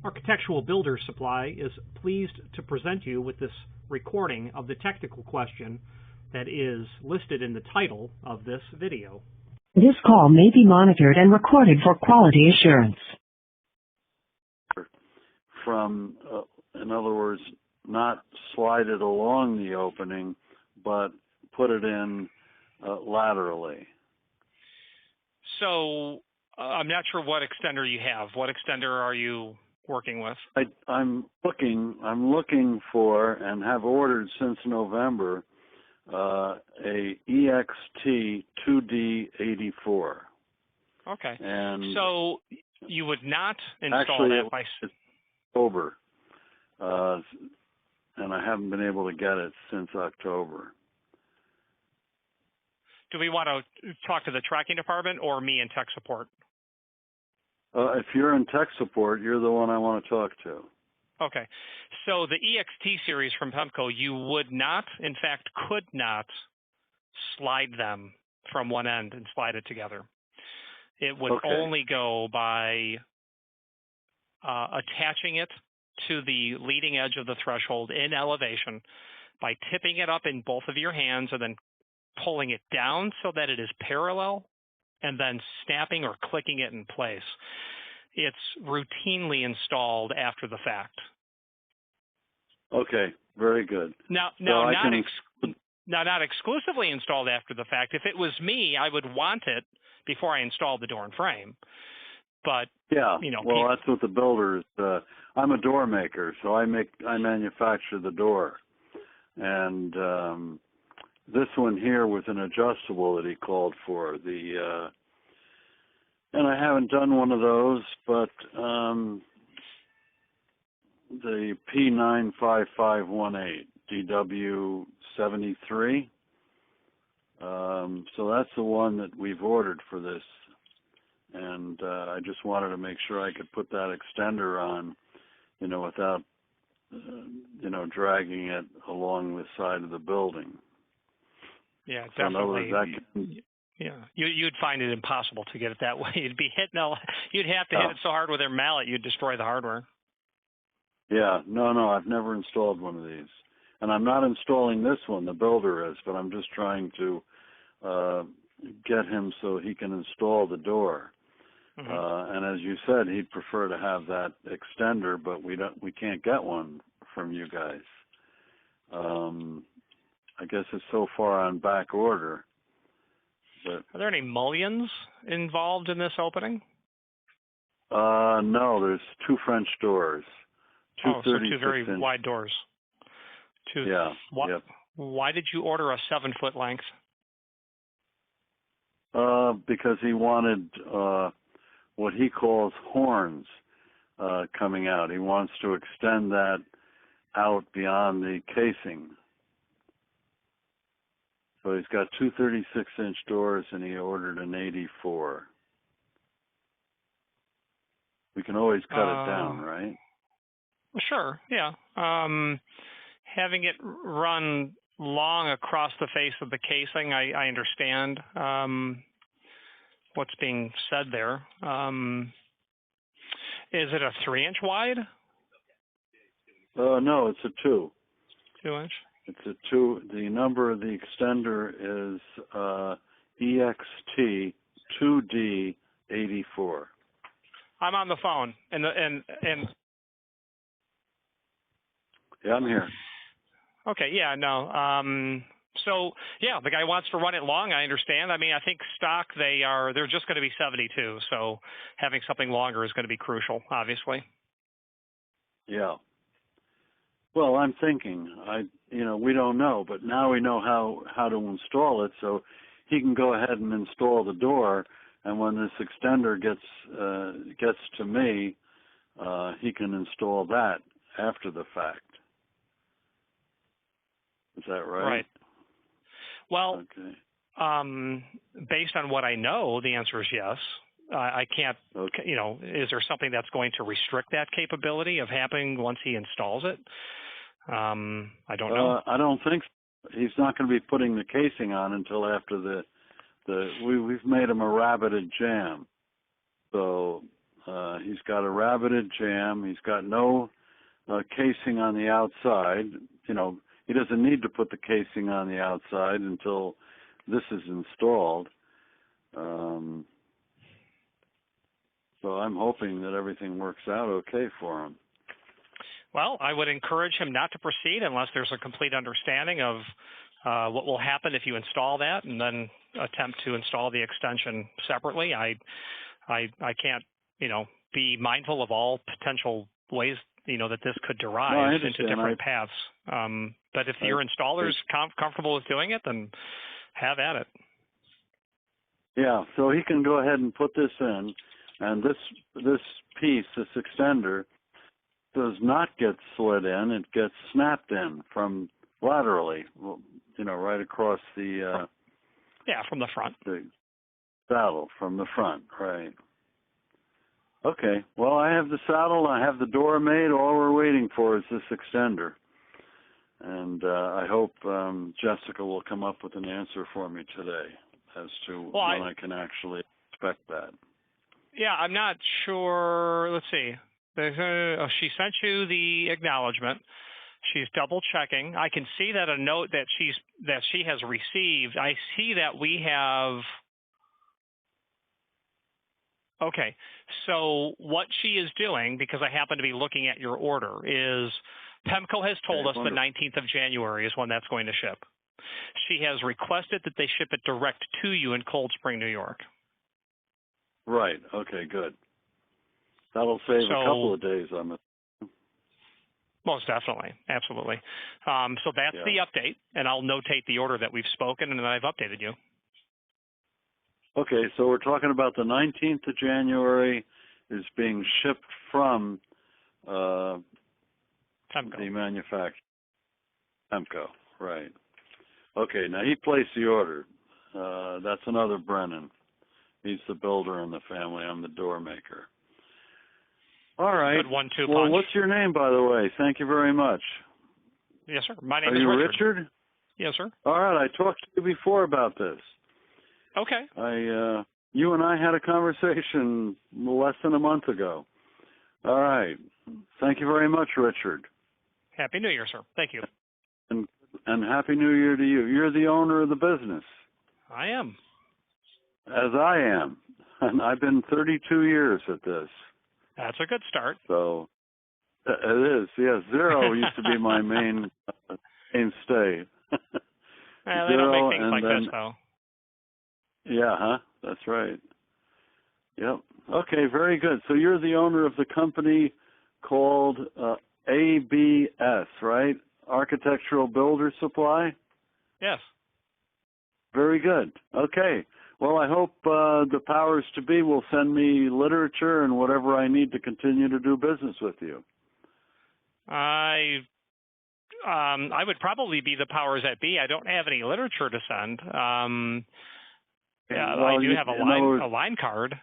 Architectural Builders Supply is pleased to present you with this recording of the technical question that is listed in the title of this video. This call may be monitored and recorded for quality assurance. From, in other words, not slide it along the opening, but put it in laterally. So I'm not sure what extender you have. What extender are you working with? I'm looking for and have ordered since November a EXT2D 84. Okay. And so you would not install actually, that by it's October, and I haven't been able to get it since October. Do we want to talk to the tracking department or me in tech support? If you're in tech support, you're the one I want to talk to. Okay. So the EXT series from Pemko, you would not, in fact, could not slide them from one end and slide it together. It would only go by attaching it to the leading edge of the threshold in elevation by tipping it up in both of your hands and then pulling it down so that it is parallel and then snapping or clicking it in place. It's routinely installed after the fact. Okay, very good. Now, not exclusively installed after the fact. If it was me, I would want it before I installed the door and frame. But yeah, you know, well, that's what the builders. I'm a door maker, so I manufacture the door, and this one here was an adjustable that he called for. And I haven't done one of those, but the P95518 DW73. So that's the one that we've ordered for this, and I just wanted to make sure I could put that extender on, without, dragging it along the side of the building. Yeah, so definitely. Yeah, you'd find it impossible to get it that way. You'd be hitting you'd have to hit it so hard with their mallet you'd destroy the hardware. Yeah, no, I've never installed one of these, and I'm not installing this one. The builder is, but I'm just trying to get him so he can install the door. Mm-hmm. And as you said, he'd prefer to have that extender, but we can't get one from you guys. I guess it's so far on back order. But are there any mullions involved in this opening? No, there's two French doors. So two very wide doors. Yeah. Yep. Why did you order a 7-foot length? Because he wanted what he calls horns coming out. He wants to extend that out beyond the casing. So he's got two 36-inch doors, and he ordered an 84. We can always cut it down, right? Sure, yeah. Having it run long across the face of the casing, I understand what's being said there. Is it a 3-inch wide? No, it's a 2. 2-inch? It's a 2. The number of the extender is EXT2D 84. I'm on the phone, and yeah, I'm here. Okay, yeah, no. So yeah, the guy wants to run it long. I understand. I mean, I think stock they're just going to be 72. So having something longer is going to be crucial, obviously. Yeah. Well, I'm thinking, we don't know, but now we know how to install it, so he can go ahead and install the door, and when this extender gets to me, he can install that after the fact. Is that right? Right. Well, okay. Based on what I know, the answer is yes. I can't, is there something that's going to restrict that capability of happening once he installs it? I don't know. I don't think so. He's not going to be putting the casing on until after we've made him a rabbited jam. So He's got a rabbited jamb. He's got no casing on the outside. You know, he doesn't need to put the casing on the outside until this is installed. So I'm hoping that everything works out okay for him. Well, I would encourage him not to proceed unless there's a complete understanding of what will happen if you install that, and then attempt to install the extension separately. I can't, be mindful of all potential ways, that this could derive into different paths. But if your installer's comfortable with doing it, then have at it. Yeah, so he can go ahead and put this in, and this piece, this extender, does not get slid in. It gets snapped in from laterally, right across the... from the front. The saddle from the front, right. Okay, well, I have the saddle, I have the door made. All we're waiting for is this extender. And I hope Jessica will come up with an answer for me today as to when I can actually expect that. Yeah, I'm not sure. Let's see. She sent you the acknowledgement. She's double checking. I can see that a note that she has received. I see that we have. Okay, so what she is doing, because I happen to be looking at your order, is Pemko has told us the 19th of January is when that's going to ship. She has requested that they ship it direct to you in Cold Spring, New York. Right. Okay, good. That'll save a couple of days on it. Most definitely. Absolutely. So that's the update, and I'll notate the order that we've spoken and that I've updated you. Okay, so we're talking about the 19th of January is being shipped from the manufacturer, Pemko, right. Okay, now he placed the order. That's another Brennan. He's the builder in the family. I'm the door maker. All right. Good 1-2 punch. Well, what's your name, by the way? Thank you very much. Yes, sir. My name is Richard. Are you Richard? Yes, sir. All right, I talked to you before about this. Okay. You and I had a conversation less than a month ago. All right. Thank you very much, Richard. Happy New Year, sir. Thank you. And Happy New Year to you. You're the owner of the business. I am. As I am. And I've been 32 years at this. That's a good start. So it is. Yes, Zero used to be my mainstay. They don't make things like this, though. Yeah, huh? That's right. Yep. Okay, very good. So you're the owner of the company called ABS, right? Architectural Builder Supply? Yes. Very good. Okay. Well, I hope the powers to be will send me literature and whatever I need to continue to do business with you. I would probably be the powers that be. I don't have any literature to send. I do have a line card.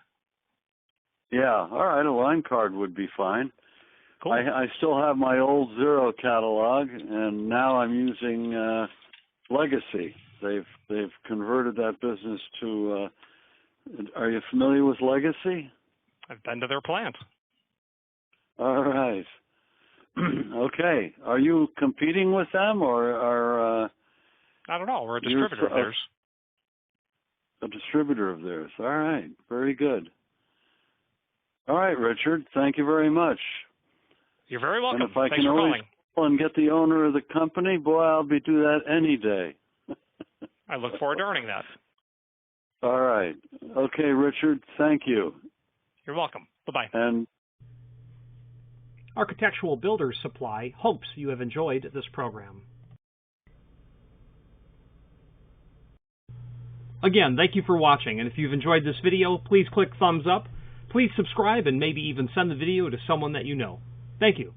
Yeah, all right, a line card would be fine. Cool. I still have my old Zero catalog, and now I'm using Legacy. They've converted that business to. Are you familiar with Legacy? I've been to their plant. All right. Okay. Are you competing with them, or I don't know. We're a distributor of theirs. A distributor of theirs. All right. Very good. All right, Richard. Thank you very much. You're very welcome. And if I Thanks can for always call and get the owner of the company, boy, I'll do that any day. I look forward to earning that. All right. Okay, Richard. Thank you. You're welcome. Bye-bye. And Architectural Builders Supply hopes you have enjoyed this program. Again, thank you for watching, and if you've enjoyed this video, please click thumbs up. Please subscribe and maybe even send the video to someone that you know. Thank you.